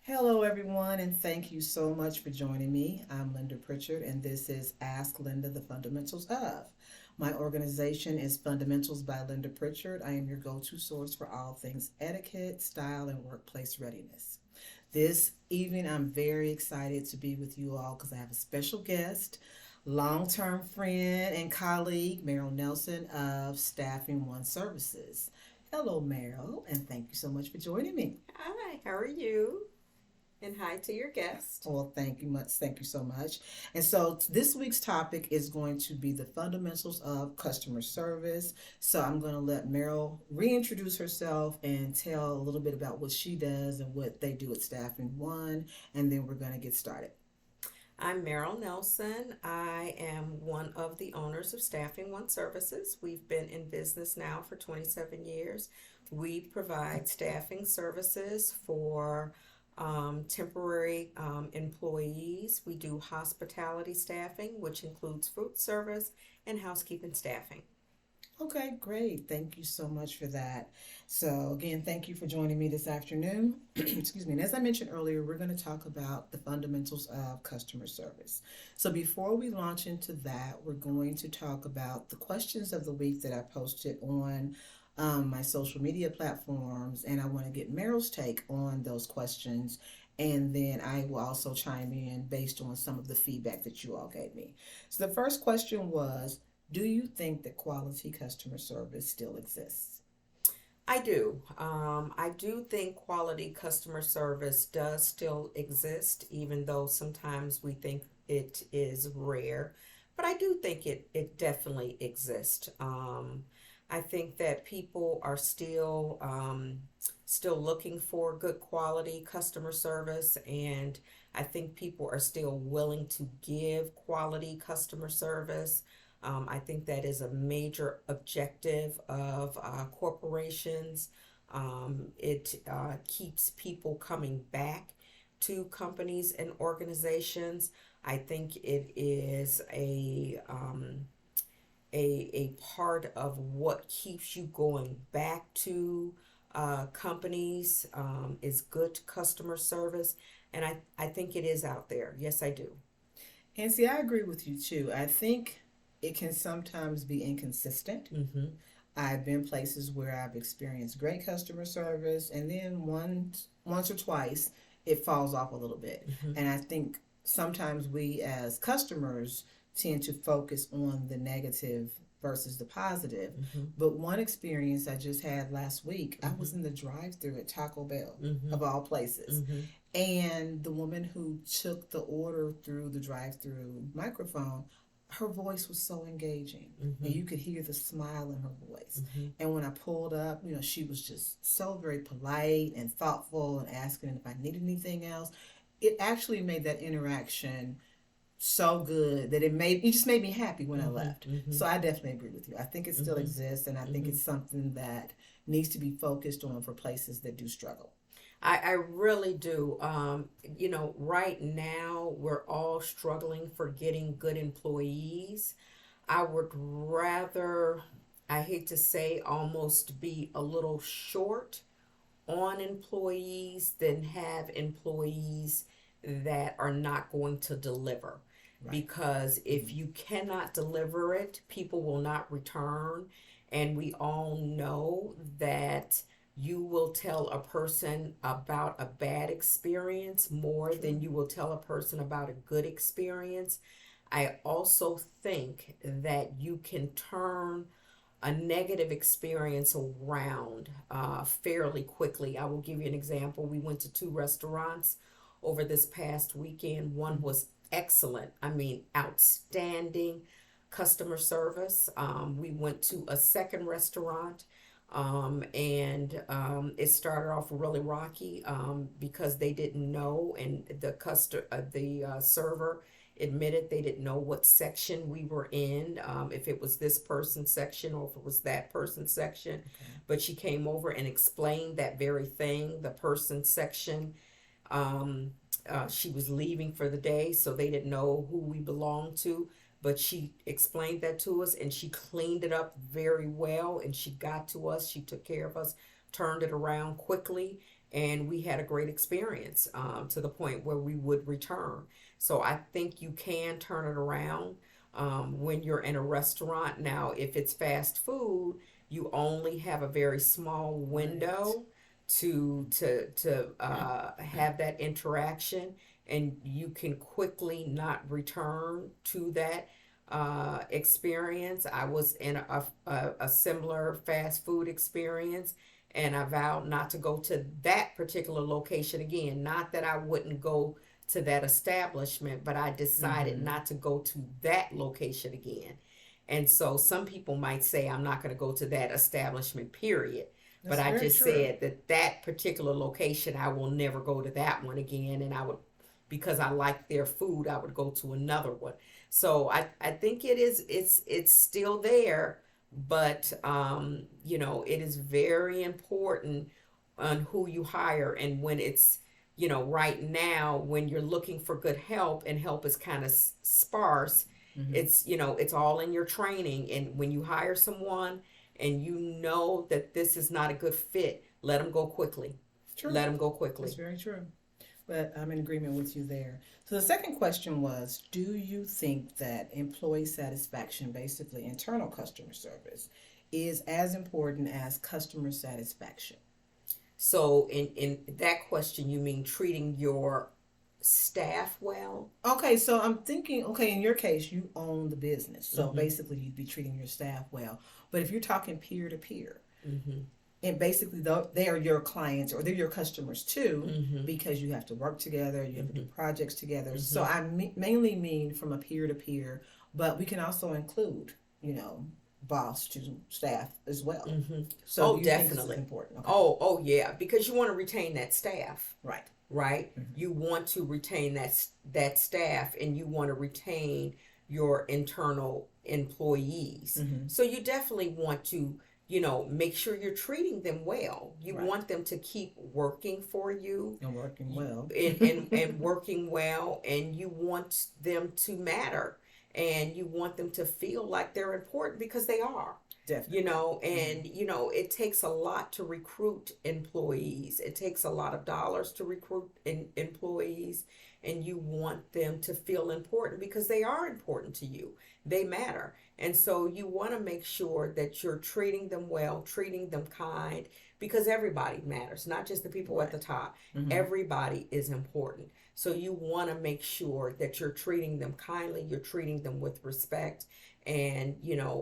Hello, everyone, and thank you so much for joining me. I'm Linda Pritchard, and this is Ask Linda the Fundamentals of. My organization is Fundamentals by Linda Pritchard. I am your go to source for all things etiquette, style, and workplace readiness. This evening, I'm very excited to be with you all because I have a special guest, long term friend and colleague, Meryl Nelson of Staffing One Services. Hello, Meryl, and thank you so much for joining me. Hi, how are you? And hi to your guest. Well, thank you much. Thank you so much. And so this week's topic is going to be the fundamentals of customer service. So I'm going to let Meryl reintroduce herself and tell a little bit about what she does and what they do at Staffing One, and then we're going to get started. I'm Meryl Nelson. I am one of the owners of Staffing One Services. We've been in business now for 27 years. We provide staffing services for temporary employees. We do hospitality staffing, which includes food service and housekeeping staffing. Okay, great. Thank you so much for that. So, again, thank you for joining me this afternoon. Excuse me. And as I mentioned earlier, we're going to talk about the fundamentals of customer service. So, before we launch into that, we're going to talk about the questions of the week that I posted on my social media platforms. And I want to get Meryl's take on those questions. And then I will also chime in based on some of the feedback that you all gave me. So, the first question was, do you think that quality customer service still exists? I do. I do think quality customer service does still exist, even though sometimes we think it is rare. But I do think it definitely exists. I think that people are still looking for good quality customer service, and I think people are still willing to give quality customer service. I think that is a major objective of corporations. It keeps people coming back to companies and organizations. I think it is a part of what keeps you going back to companies is good customer service, and I think it is out there. Yes, I do. And see, I agree with you too. I think it can sometimes be inconsistent. Mm-hmm. I've been places where I've experienced great customer service, and then once or twice, it falls off a little bit. Mm-hmm. And I think sometimes we as customers tend to focus on the negative versus the positive. Mm-hmm. But one experience I just had last week, I Mm-hmm. was in the drive-through at Taco Bell, Mm-hmm. of all places. Mm-hmm. And the woman who took the order through the drive-through microphone, her voice was so engaging, and Mm-hmm. you could hear the smile in her voice. Mm-hmm. And when I pulled up, she was just so very polite and thoughtful and asking if I needed anything else. It actually made that interaction so good that it just made me happy when I Mm-hmm. left. Mm-hmm. So I definitely agree with you. I think it still Mm-hmm. exists, and I think Mm-hmm. it's something that needs to be focused on for places that do struggle. I really do. Right now we're all struggling for getting good employees. I would rather, I hate to say, almost be a little short on employees than have employees that are not going to deliver. Right. Because if Mm-hmm. you cannot deliver it, people will not return. And we all know that you will tell a person about a bad experience more True. than you will tell a person about a good experience. I also think that you can turn a negative experience around fairly quickly. I will give you an example. We went to two restaurants over this past weekend. One was excellent, I mean, outstanding customer service. We went to a second restaurant. And it started off really rocky because they didn't know, and the server admitted they didn't know what section we were in, if it was this person's section or if it was that person's section. Okay. But she came over and explained that very thing, the person's section. Um, she was leaving for the day, so they didn't know who we belonged to. But she explained that to us, and she cleaned it up very well. And she got to us. She took care of us, turned it around quickly, and we had a great experience, to the point where we would return. So I think you can turn it around, when you're in a restaurant. Now, if it's fast food, you only have a very small Right. window to have that interaction, and you can quickly not return to that experience. I was in a similar fast food experience, and I vowed not to go to that particular location again. Not that I wouldn't go to that establishment, but I decided Mm-hmm. not to go to that location again. And so some people might say I'm not going to go to that establishment, period. But That's I very just true. said that that particular location, I will never go to that one again. And I would, because I like their food, I would go to another one. So I think it's still there, but it is very important on who you hire. And when it's, right now, when you're looking for good help and help is kind of sparse, Mm-hmm. it's all in your training. And when you hire someone and you know that this is not a good fit, let them go quickly. True. Let them go That's quickly. very true. But I'm in agreement with you there. So the second question was, do you think that employee satisfaction, basically internal customer service, is as important as customer satisfaction? So in that question, you mean treating your staff well? Okay, so I'm thinking, okay, in your case, you own the business. So Mm-hmm. basically, you'd be treating your staff well. But if you're talking peer to peer, Mm-hmm. and basically they are your clients or they're your customers too, Mm-hmm. because you have to work together, you have to do Mm-hmm. projects together. So Mm-hmm. I mainly mean from a peer to peer, but we can also include, you know, boss to staff as well. Mm-hmm. So do Oh, you think this is definitely. important? Okay, Oh, yeah, because you want to retain that staff, right. right? Mm-hmm. You want to retain that staff, and you want to retain your internal employees. Mm-hmm. So you definitely want to, make sure you're treating them well. You Right, want them to keep working for you, and working well. and working well, and you want them to matter, and you want them to feel like they're important, because they are. Definitely. Mm-hmm. And it takes a lot to recruit employees. It takes a lot of dollars to recruit employees, and you want them to feel important, because they are important to you. They matter. And so you want to make sure that you're treating them well, treating them kind, because everybody matters, not just the people at Right. the top. Mm-hmm. Everybody is important. So you want to make sure that you're treating them kindly, you're treating them with respect, and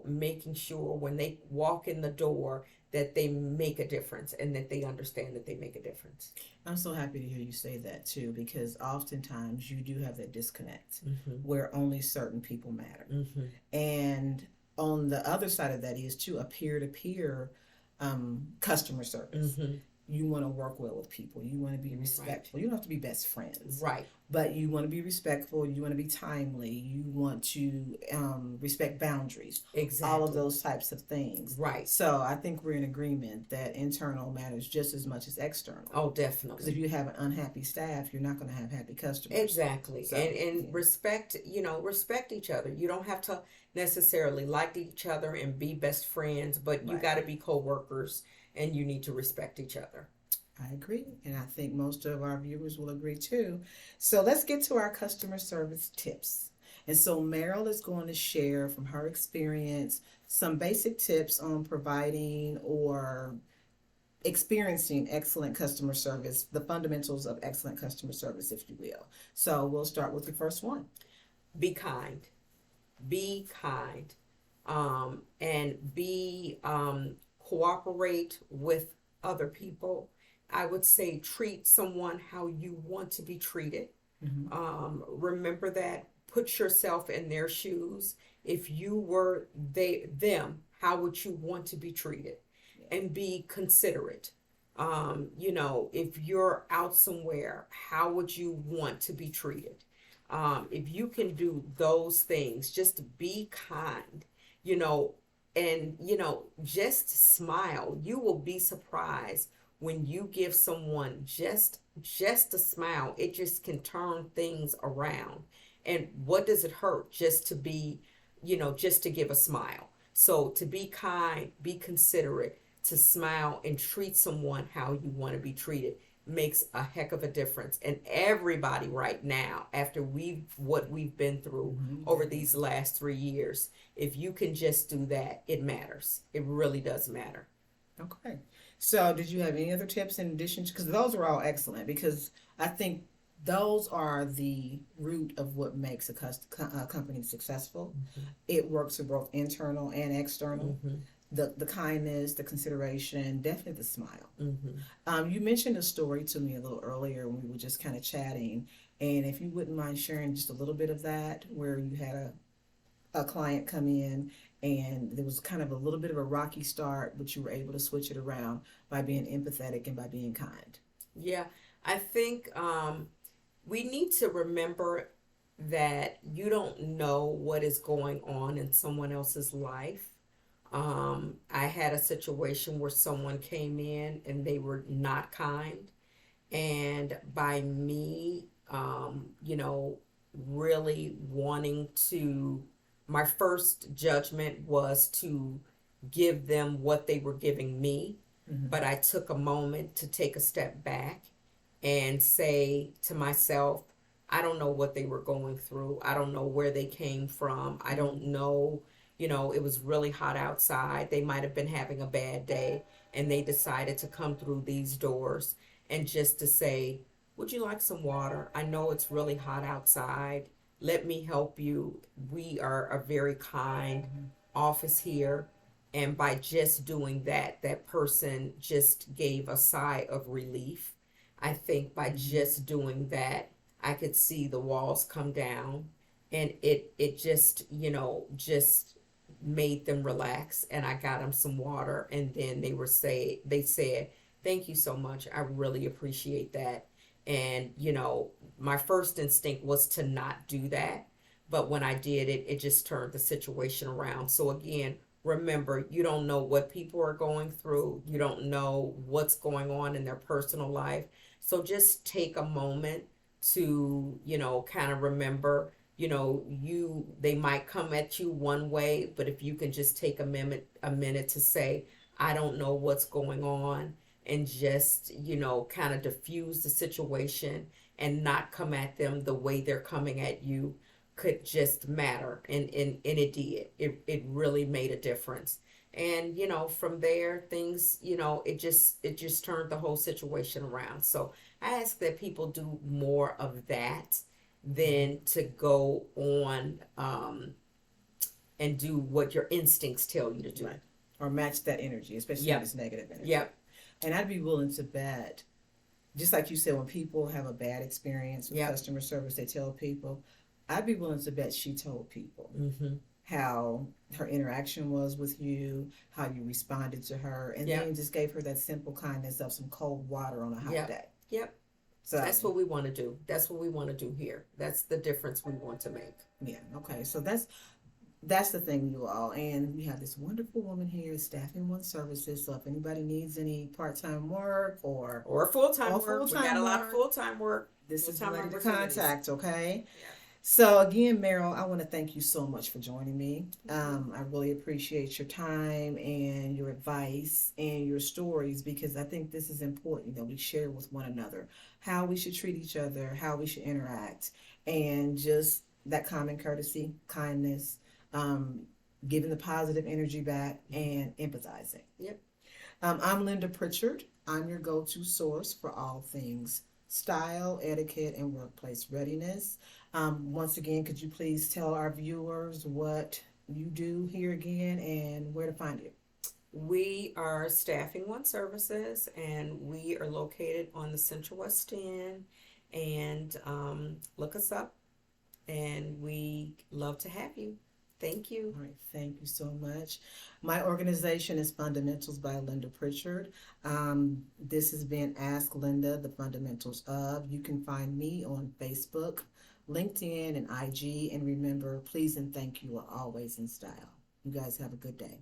making sure when they walk in the door that they make a difference, and that they understand that they make a difference. I'm so happy to hear you say that too, because oftentimes you do have that disconnect Mm-hmm. where only certain people matter. Mm-hmm. And on the other side of that is too a peer to peer customer service. Mm-hmm. You want to work well with people. You want to be Right. respectful. You don't have to be best friends, Right. but you want to be respectful. You want to be timely. You want to respect boundaries. All of Exactly. those types of things. Right. So I think we're in agreement that internal matters just as much as external. Oh, Because if definitely. you have an unhappy staff, you're not going to have happy customers. Exactly. So And yeah, respect, respect each other. You don't have to necessarily like each other and be best friends, but you right. got to be co-workers, and you need to respect each other. I agree. And I think most of our viewers will agree too. So let's get to our customer service tips. And so Meryl is going to share from her experience some basic tips on providing or experiencing excellent customer service, the fundamentals of excellent customer service, if you will. So we'll start with the first one. Be kind. Be kind. And be cooperate with other people. I would say treat someone how you want to be treated. Mm-hmm. Remember that. Put yourself in their shoes. If you were them, how would you want to be treated? Yeah. And be considerate. If you're out somewhere, how would you want to be treated? If you can do those things, just be kind, you know, and just smile. You will be surprised when you give someone just a smile. It just can turn things around. And what does it hurt just to be, just to give a smile? So to be kind, be considerate, to smile and treat someone how you want to be treated. makes a heck of a difference. And everybody right now, after what we've been through over these last 3 years, if you can just do that, it matters. It really does matter. Okay. So, did you have any other tips in addition to, because those are all excellent, because I think those are the root of what makes a company successful. It works for both internal and external. Mm-hmm. The kindness, the consideration, definitely the smile. Mm-hmm. You mentioned a story to me a little earlier when we were just kind of chatting, and if you wouldn't mind sharing just a little bit of that, where you had a client come in and there was kind of a little bit of a rocky start, but you were able to switch it around by being empathetic and by being kind. Yeah, I think we need to remember that you don't know what is going on in someone else's life. I had a situation where someone came in and they were not kind. And by me, really wanting to, my first judgment was to give them what they were giving me. Mm-hmm. But I took a moment to take a step back and say to myself, I don't know what they were going through. I don't know where they came from. I don't know, it was really hot outside. They might have been having a bad day and they decided to come through these doors, and just to say, would you like some water? I know it's really hot outside. Let me help you. We are a very kind office here. And by just doing that, that person just gave a sigh of relief. I think by just doing that, I could see the walls come down, and it just, just made them relax. And I got them some water, and then they said, thank you so much. I really appreciate that. And, my first instinct was to not do that. But when I did it, it just turned the situation around. So again, remember, you don't know what people are going through. You don't know what's going on in their personal life. So just take a moment to, kind of remember, they might come at you one way, but if you can just take a minute to say, I don't know what's going on, and just, kind of diffuse the situation and not come at them the way they're coming at you, could just matter. And it did. It really made a difference. And, from there, things, it just turned the whole situation around. So I ask that people do more of that than to go on and do what your instincts tell you to do. Right. Or match that energy, especially Yep. if it's negative energy. Yep. And I'd be willing to bet, just like you said, when people have a bad experience with Yep. customer service, they tell people, I'd be willing to bet she told people Mm-hmm. how her interaction was with you, how you responded to her, and Yep. then just gave her that simple kindness of some cold water on a hot Yep. day. Yep. So That's what we want to do. That's what we want to do here. That's the difference we want to make. yeah, okay. So that's the thing, you all. And we have this wonderful woman here, Staffing One Services. So if anybody needs any part-time work or Or full-time Or work. We full-time got a lot of work. full-time work. this is the Full-time lady to opportunities. contact, okay? Yeah. So again, Meryl, I want to thank you so much for joining me. I really appreciate your time and your advice and your stories, because I think this is important that we share with one another how we should treat each other, how we should interact, and just that common courtesy, kindness, giving the positive energy back, and empathizing. Yep. I'm Linda Pritchard. I'm your go-to source for all things style, etiquette, and workplace readiness. Once again, could you please tell our viewers what you do here again and where to find you? We are Staffing One Services, and we are located on the Central West End. And look us up, and we love to have you. Thank you. All right, thank you so much. My organization is Fundamentals by Linda Pritchard. This has been Ask Linda, the Fundamentals of. You can find me on Facebook, LinkedIn, and IG. And remember, please and thank you are always in style. You guys have a good day.